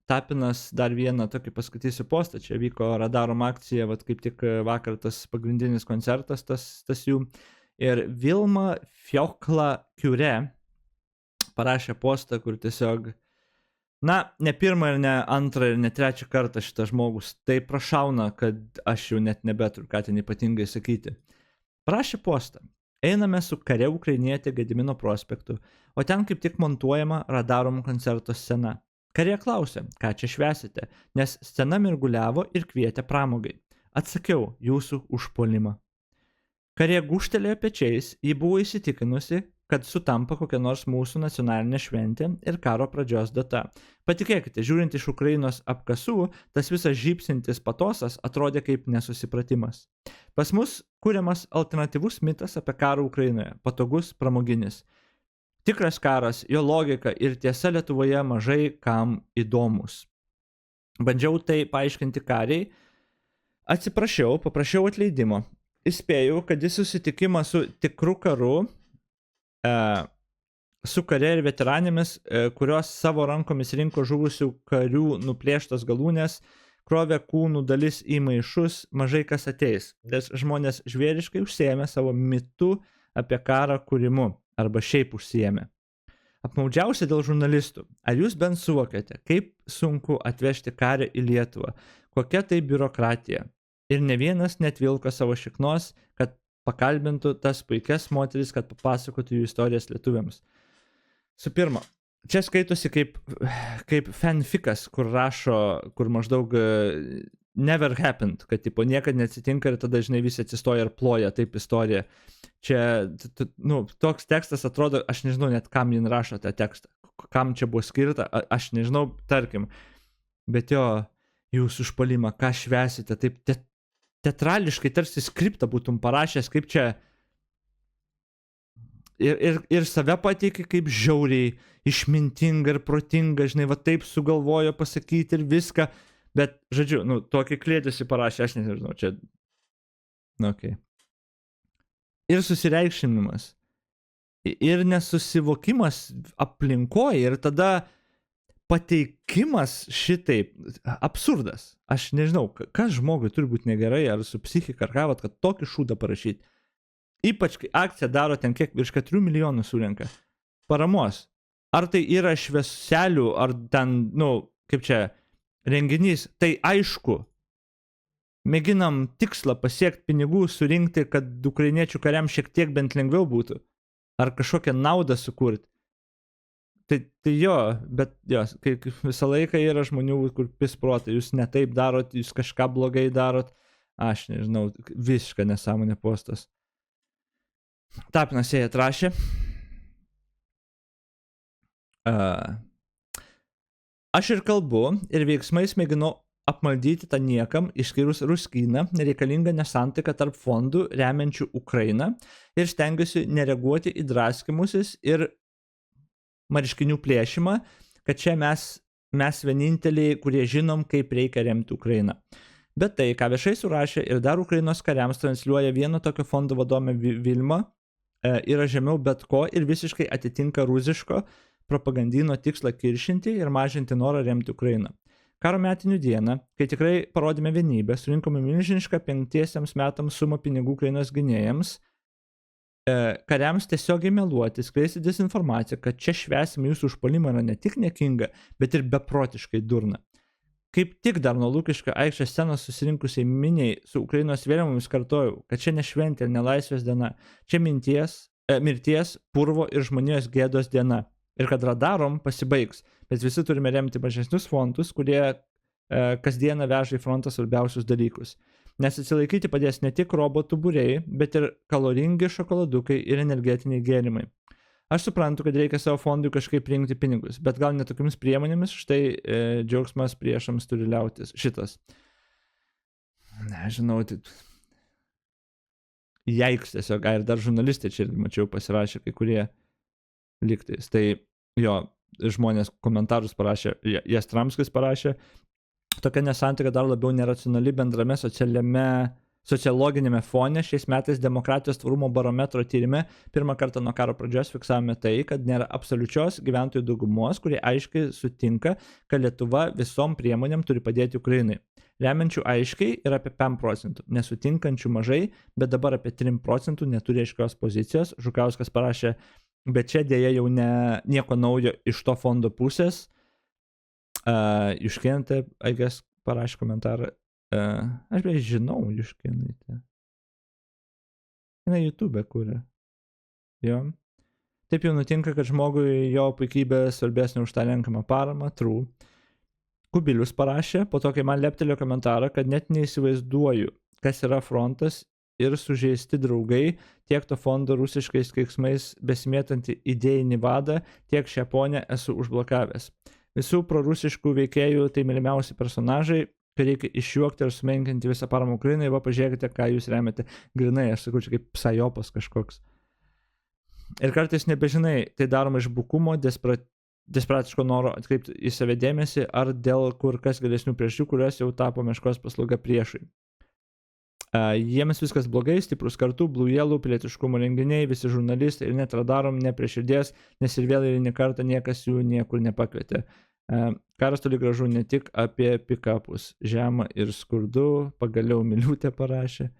Tapinas dar vieną tokį paskaitysiu postą, čia vyko Radarom akcija, vat kaip tik vakar tas pagrindinis koncertas, tas jų. Ir Vilma Fiokla Kiure parašė postą, kur tiesiog, ne pirmą ir ne antrą ir ne trečią kartą šitas žmogus tai prašauna, kad aš jau net nebeturiu, ką ten ypatingai sakyti. Parašė postą. Einame su kare ukrainietė Gedimino prospektu, o ten kaip tik montuojama Radarom koncerto scena. Karė klausė, ką čia švęsite, nes scena mirguliavo ir kvietė pramogai. Atsakiau, jūsų užpuolimą. Karė gūžtelėjo pečiais, ji buvo įsitikinusi, kad sutampa kokia nors mūsų nacionalinė šventė ir karo pradžios data. Patikėkite, žiūrint iš Ukrainos apkasų, tas visas žypsintis patosas atrodė kaip nesusipratimas. Pas mus kuriamas alternatyvus mitas apie karą Ukrainoje, patogus, pramoginis. Tikras karas, jo logika ir tiesa Lietuvoje mažai kam įdomus. Bandžiau tai paaiškinti kariai, atsiprašiau, paprašiau atleidimo. Įspėjau, kad į susitikimą su tikru karu, su kare ir veteranėmis, kurios savo rankomis rinko žuvusių karių nuplėštas galūnės, krovė kūnų dalis į maišus, mažai kas ateis, nes žmonės žvėriškai užsiėmė savo mitu apie karą kūrimu, arba šiaip užsiėmė. Apmaudžiausia dėl žurnalistų. Ar jūs bent suvokėte, kaip sunku atvežti karį į Lietuvą, kokia tai biurokratija? Ir ne vienas net vilko savo šiknos, kad pakalbintų tas puikias moteris, kad papasakotų jų istorijas lietuviams. Su pirma, čia skaitosi kaip fanfikas, kur rašo, kur maždaug never happened, kad tipo niekad neatsitinka ir tada žinai visi atsistoja ir ploja, taip istorija. Čia, toks tekstas atrodo, aš nežinau net kam jin rašo tą tekstą, kam čia buvo skirta, aš nežinau, tarkim, bet jo, jūs užpuolimą, ką švęsite, taip teatrališkai tarsi skriptą būtum parašęs, kaip čia ir save pateiki kaip žiauriai, išmintinga ir protinga, žinai, va taip sugalvojo pasakyti ir viską, bet, žodžiu, tokį klėdėsi parašė, aš nežinau, čia, okei. Ir susireikšinimas, ir nesusivokimas aplinkoje, ir tada pateikimas šitaip, absurdas. Aš nežinau, kas žmogui turi būti negerai, ar su psichika, ar ką, kad tokį šūdą parašyti. Ypač, kai akciją daro ten kiek virš 4 milijonų surenka paramos. Ar tai yra švieselių, ar ten, kaip čia, renginys, tai aišku, mėginam tikslą pasiekti pinigų, surinkti, kad ukrainiečių kariam šiek tiek bent lengviau būtų. Ar kažkokią naudą sukurti. Tai jo, bet jo, kai visą laiką yra žmonių, kur pisprotai, jūs ne taip darot, jūs kažką blogai darot, aš nežinau, visiška nesąmonė postas. Tapinas jai atrašė. Aš ir kalbu, ir veiksmais mėginu apmaldyti tą niekam, išskyrus Ruskyną, nereikalingą nesantaiką tarp fondų remiančių Ukrainą ir stengiuosi nereaguoti į draskimusis ir marškinių plėšimą, kad čia mes vieninteliai, kurie žinom, kaip reikia remti Ukrainą. Bet tai, ką viešai surašė ir dar Ukrainos kariams transliuoja vieno tokio fondo vadovė Vilma, yra žemiau bet ko ir visiškai atitinka rusiško propagandino tikslą kiršinti ir mažinti norą remti Ukrainą. Karo metinių dieną, kai tikrai parodėme vienybę, surinkome milžinišką 5 metams sumą pinigų Ukrainos gynėjams, kariams tiesiogiai meluoti, skleisti dezinformaciją, kad čia švęsime jūsų užpuolimą yra ne tik nekinga, bet ir beprotiškai durna. Kaip tik dar nuo Lukiškio aikštės scenos susirinkusiai miniai su Ukrainos vėliavomis kartojau, kad čia ne šventė ir nelaisvės diena, čia mirties, purvo ir žmonijos gėdos diena. Ir kad Radarom pasibaigs, bet visi turime remti mažesnius fondus, kurie kasdieną veža į frontą svarbiausius dalykus. Nes atsilaikyti padės ne tik robotų būriai, bet ir kaloringi šokoladukai ir energetiniai gėrimai. Aš suprantu, kad reikia savo fondui kažkaip rinkti pinigus, bet gal netokiamis priemonėmis, štai džiaugsmas priešams turi liautis. Šitas. Nežinau, tai... Jaiks tiesiog, ir dar žurnalistai čia irgi mačiau pasirašė kai kurie lygtais. Tai jo, žmonės komentarus parašė, Jastramskis parašė, tokia nesantaika dar labiau neracionali bendrame socialiame sociologinėme fone šiais metais demokratijos tvarumo barometro tyrime pirmą kartą nuo karo pradžios fiksavome tai, kad nėra absoliučios gyventojų daugumos, kurie aiškiai sutinka, kad Lietuva visom priemonėm turi padėti Ukrainai. Remiančių aiškiai yra apie 5 procentų, nesutinkančių mažai, bet dabar apie 3 procentų neturi aiškios pozicijos. Žukauskas parašė, bet čia dėja jau nieko naujo iš to fondo pusės. Juškienė, I guess, parašė komentarą. Aš beje žinau Juškienę. Jinai YouTube kuria. Jo. Taip jau nutinka, kad žmogui jo puikybė svarbesnė už tą renkamą paramą. True. Kubilius parašė, po to, kai man leptelėjo komentarą, kad net neįsivaizduoju, kas yra frontas ir sužeisti draugai, tiek to fondo rusiškais keiksmais besimėtantį idėjinį vadą, tiek šią ponę esu užblokavęs. Visų prorusiškų veikėjų tai mylimiausi personažai, kai reikia išjuokti ir sumenkinti visą paramą Ukrainai, va pažiūrėkite, ką jūs remiate. Grinai, aš sakau, čia kaip psajopas kažkoks. Ir kartais nebežinai, tai daroma iš bukumo, desperatiško noro atkreipti į save dėmesį, ar dėl kur kas galesnių priežasčių, kurios jau tapo meškos paslauga priešui. Jiems viskas blogai, stiprus kartu, Blue Yellow, pilietiškumo renginiai, visi žurnalistai ir net radarom ne prie širdies, nes ir vėl eilinį kartą niekas jų niekur nepakvietė. Karas toli gražu ne tik apie pikapus, žemą ir skurdu, pagaliau Miliūtė parašė.